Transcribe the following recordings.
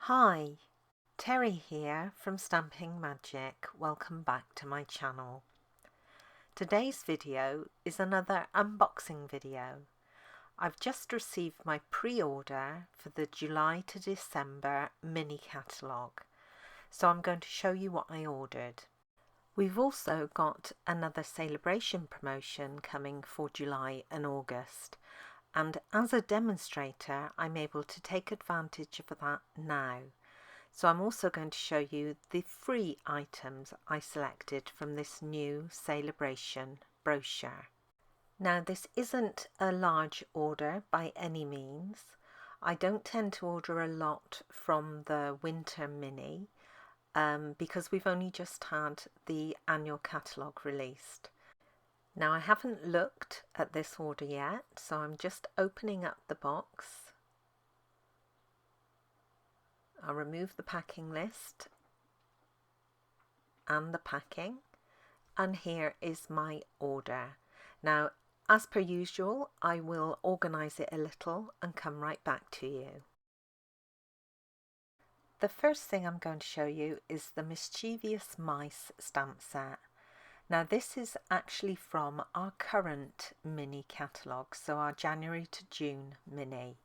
Hi, Teri here from Stamping Magic. Welcome back to my channel. Today's video is another unboxing video. I've just received my pre-order for the July to December mini catalogue, so I'm going to show you what I ordered. We've also got another Sale-a-Bration promotion coming for July and August, and as a demonstrator I'm able to take advantage of that now. So I'm also going to show you the free items I selected from this new Sale-a-Bration brochure. Now this isn't a large order by any means. I don't tend to order a lot from the winter mini because we've only just had the annual catalogue released. Now I haven't looked at this order yet, so I'm just opening up the box. I'll remove the packing list and the packing, and here is my order. Now as per usual I will organise it a little and come right back to you. The first thing I'm going to show you is the Mischievous Mice stamp set. Now this is actually from our current mini catalogue, so our January to June mini.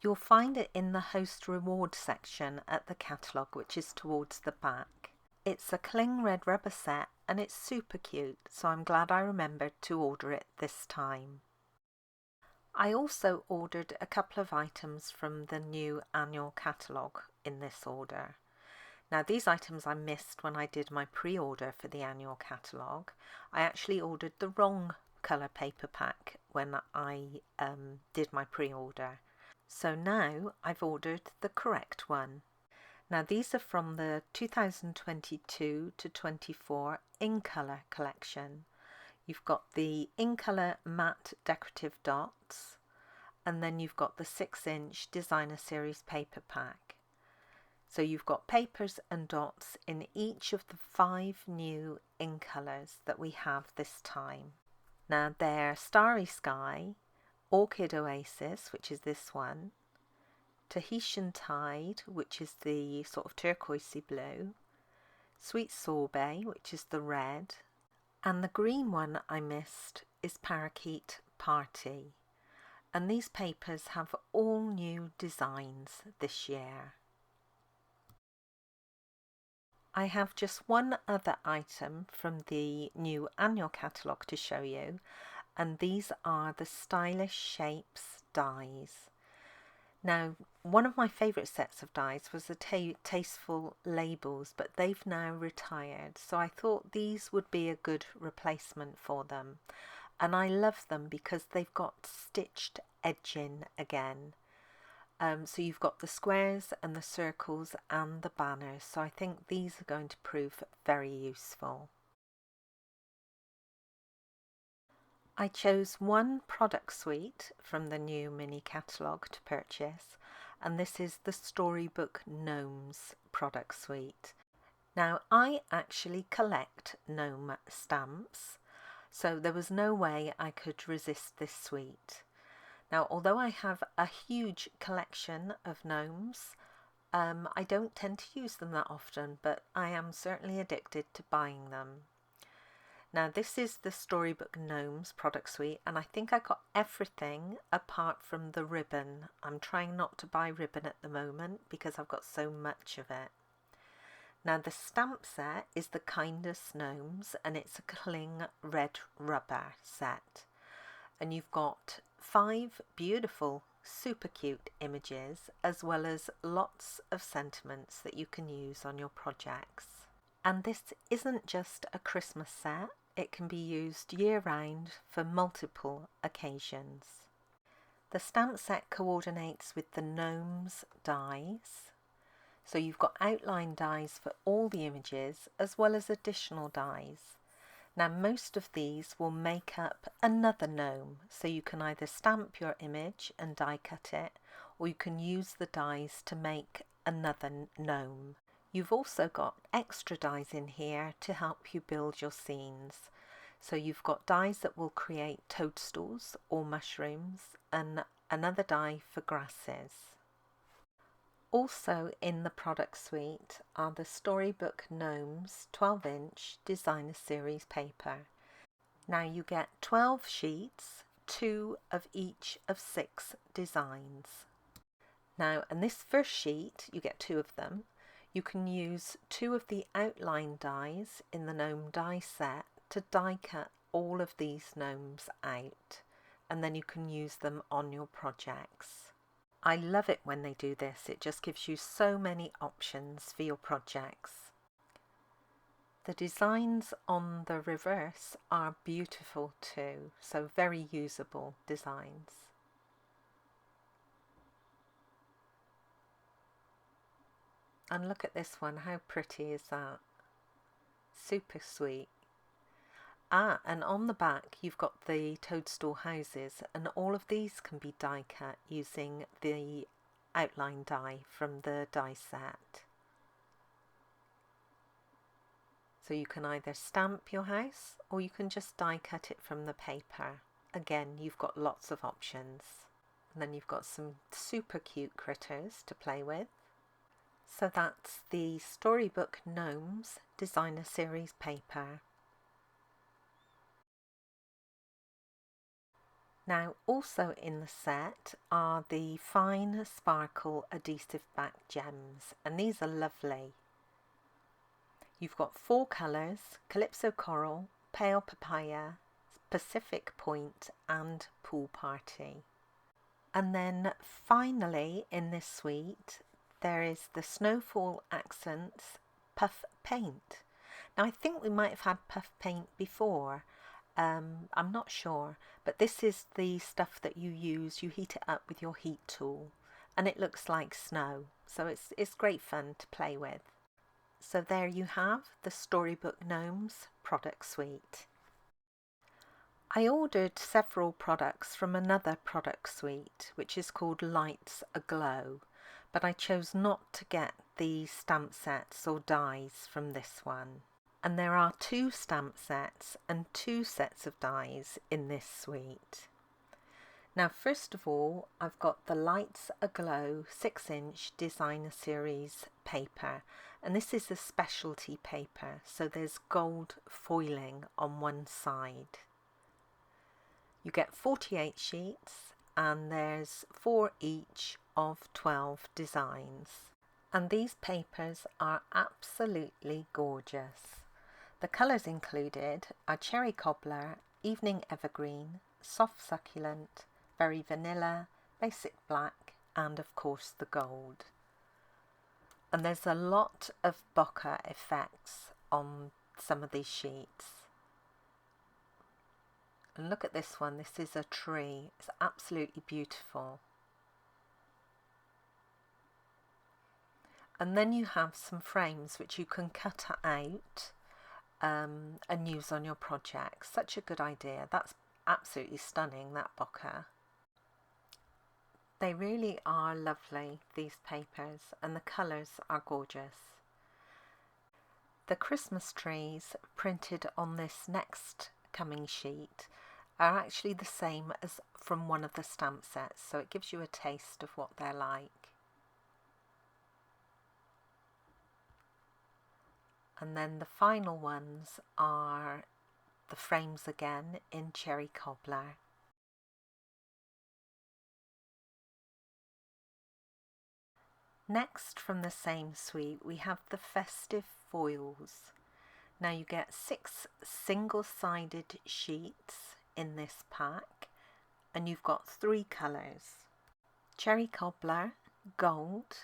You'll find it in the host reward section at the catalogue, which is towards the back. It's a cling red rubber set and it's super cute, so I'm glad I remembered to order it this time. I also ordered a couple of items from the new annual catalogue in this order. Now these items I missed when I did my pre-order for the annual catalogue. I actually ordered the wrong colour paper pack when I did my pre-order. So now I've ordered the correct one. Now these are from the 2022 to 24 in colour collection. You've got the in colour matte decorative dots, and then you've got the 6-inch designer series paper pack. So you've got papers and dots in each of the 5 new in colours that we have this time. Now they're Starry Sky, Orchid Oasis, which is this one, Tahitian Tide, which is the sort of turquoisey blue, Sweet Sorbet, which is the red, and the green one I missed is Parakeet Party. And these papers have all new designs this year. I have just one other item from the new annual catalogue to show you, and these are the Stylish Shapes dies. Now, one of my favourite sets of dies was the Tasteful Labels, but they've now retired, so I thought these would be a good replacement for them. And I love them because they've got stitched edging again. So you've got the squares and the circles and the banners, so I think these are going to prove very useful. I chose one product suite from the new mini catalogue to purchase, and this is the Storybook Gnomes product suite. Now I actually collect gnome stamps, so there was no way I could resist this suite. Now, although I have a huge collection of gnomes, I don't tend to use them that often, but I am certainly addicted to buying them. Now, this is the Storybook Gnomes product suite, and I think I got everything apart from the ribbon. I'm trying not to buy ribbon at the moment because I've got so much of it. Now, the stamp set is the Kindest Gnomes, and it's a cling red rubber set. And you've got 5 beautiful, super cute images, as well as lots of sentiments that you can use on your projects. And this isn't just a Christmas set, it can be used year round for multiple occasions. The stamp set coordinates with the gnomes dies, so you've got outline dies for all the images as well as additional dies. Now most of these will make up another gnome, so you can either stamp your image and die cut it, or you can use the dies to make another gnome. You've also got extra dies in here to help you build your scenes. So you've got dies that will create toadstools or mushrooms, and another die for grasses. Also in the product suite are the Storybook Gnomes 12-inch designer series paper. Now you get 12 sheets, 2 of each of 6 designs. Now, in this first sheet, you get 2 of them. You can use 2 of the outline dies in the gnome die set to die cut all of these gnomes out, and then you can use them on your projects. I love it when they do this. It just gives you so many options for your projects. The designs on the reverse are beautiful too, so very usable designs. And look at this one, how pretty is that? Super sweet. Ah, and on the back you've got the toadstool houses, and all of these can be die cut using the outline die from the die set. So you can either stamp your house or you can just die cut it from the paper. Again, you've got lots of options. And then you've got some super cute critters to play with. So that's the Storybook Gnomes designer series paper. Now also in the set are the fine sparkle adhesive back gems, and these are lovely. You've got 4 colours: Calypso Coral, Pale Papaya, Pacific Point and Pool Party. And then finally in this suite there is the Snowfall Accents Puff Paint. Now I think we might have had puff paint before. I'm not sure, but this is the stuff that you use. You heat it up with your heat tool and it looks like snow, so it's great fun to play with. So there you have the Storybook Gnomes product suite. I ordered several products from another product suite which is called Lights Aglow, but I chose not to get the stamp sets or dies from this one. And there are 2 stamp sets and 2 sets of dies in this suite. Now first of all, I've got the Lights Aglow 6-inch designer series paper, and this is a specialty paper, so there's gold foiling on one side. You get 48 sheets and there's 4 each of 12 designs. And these papers are absolutely gorgeous. The colours included are Cherry Cobbler, Evening Evergreen, Soft Succulent, Very Vanilla, Basic Black and of course the gold. And there's a lot of bokeh effects on some of these sheets. And look at this one, this is a tree, it's absolutely beautiful. And then you have some frames which you can cut out and use on your project. Such a good idea. That's absolutely stunning, that bokeh. They really are lovely, these papers, and the colours are gorgeous. The Christmas trees printed on this next coming sheet are actually the same as from one of the stamp sets, so it gives you a taste of what they're like. And then the final ones are the frames again in Cherry Cobbler. Next from the same suite we have the festive foils. Now you get 6 single-sided sheets in this pack and you've got 3 colours: Cherry Cobbler, Gold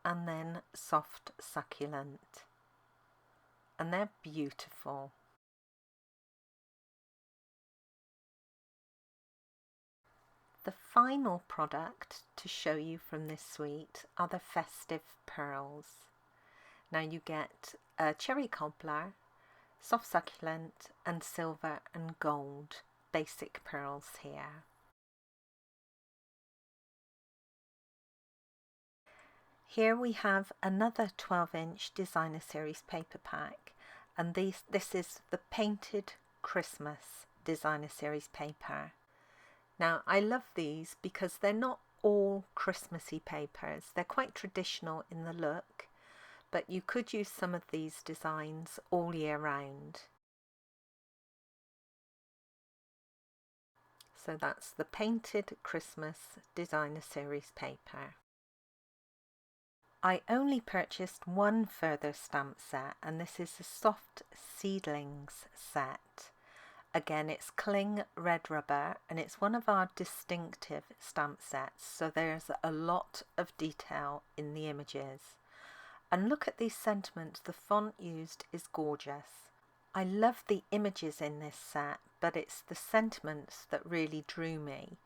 and then Soft Succulent. And they're beautiful. The final product to show you from this suite are the festive pearls. Now you get a Cherry Cobbler, Soft Succulent and Silver and Gold basic pearls here. Here we have another 12-inch designer series paper pack, and this is the Painted Christmas designer series paper. Now I love these because they're not all Christmassy papers. They're quite traditional in the look, but you could use some of these designs all year round. So that's the Painted Christmas Designer Series paper. I only purchased one further stamp set, and this is a Soft Seedlings set. Again, it's cling red rubber, and it's one of our distinctive stamp sets, so there's a lot of detail in the images. And look at these sentiments, the font used is gorgeous. I love the images in this set, but it's the sentiments that really drew me.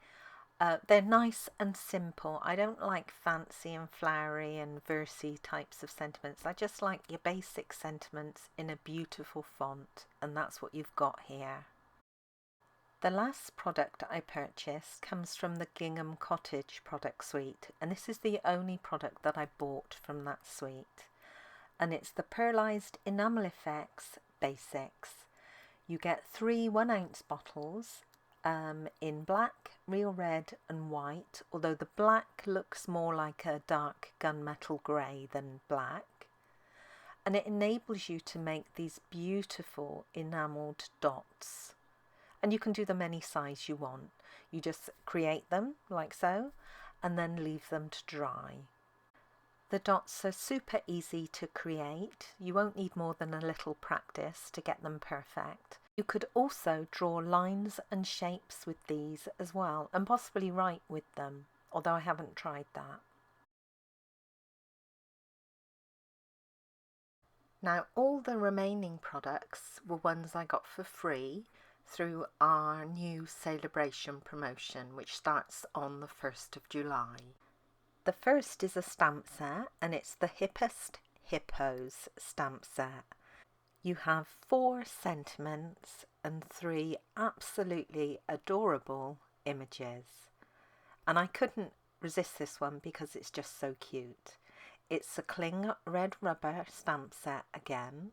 They're nice and simple. I don't like fancy and flowery and versy types of sentiments. I just like your basic sentiments in a beautiful font, and that's what you've got here. The last product I purchased comes from the Gingham Cottage product suite, and this is the only product that I bought from that suite. And it's the Pearlized Enamel Effects Basics. You get 3 1-ounce bottles in black, real red and white, although the black looks more like a dark gunmetal grey than black. And it enables you to make these beautiful enamelled dots. And you can do them any size you want. You just create them like so and then leave them to dry. The dots are super easy to create. You won't need more than a little practice to get them perfect. You could also draw lines and shapes with these as well, and possibly write with them, although I haven't tried that. Now, all the remaining products were ones I got for free through our new Sale-a-Bration promotion, which starts on the 1st of July. The first is a stamp set, and it's the Hippest Hippos stamp set. You have 4 sentiments and 3 absolutely adorable images. And I couldn't resist this one because it's just so cute. It's a cling red rubber stamp set again.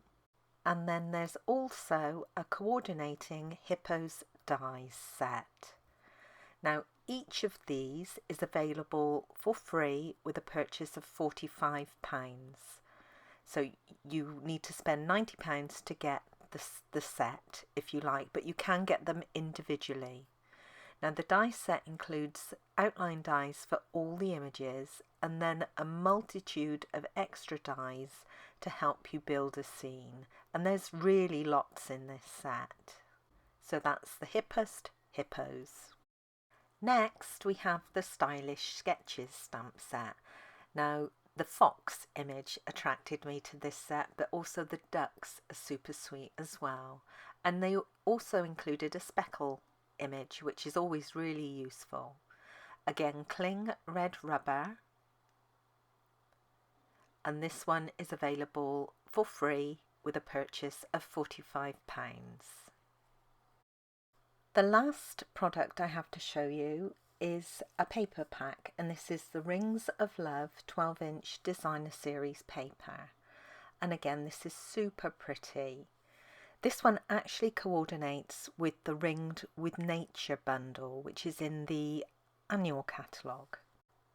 And then there's also a coordinating Hippos dies set. Now, each of these is available for free with a purchase of £45. So you need to spend £90 to get the set if you like, but you can get them individually. Now, the die set includes outline dies for all the images and then a multitude of extra dies to help you build a scene. And there's really lots in this set. So that's the Hippest Hippos. Next, we have the Stylish Sketches stamp set. Now, the fox image attracted me to this set, but also the ducks are super sweet as well. And they also included a speckle image, which is always really useful. Again, cling red rubber. And this one is available for free with a purchase of £45. The last product I have to show you is a paper pack, and this is the Rings of Love 12-inch Designer Series paper. And again, this is super pretty. This one actually coordinates with the Ringed with Nature bundle, which is in the annual catalogue.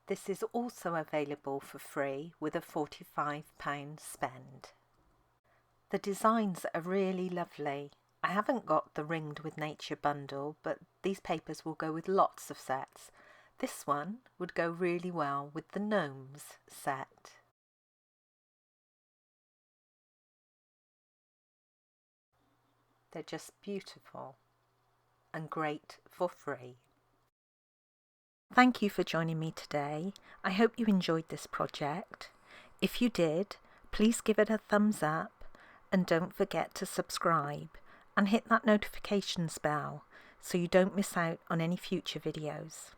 This is also available for free with a £45 spend. The designs are really lovely. I haven't got the Ringed with Nature bundle, but these papers will go with lots of sets. This one would go really well with the Gnomes set. They're just beautiful and great for free. Thank you for joining me today. I hope you enjoyed this project. If you did, please give it a thumbs up and don't forget to subscribe and hit that notifications bell so you don't miss out on any future videos.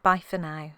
Bye for now.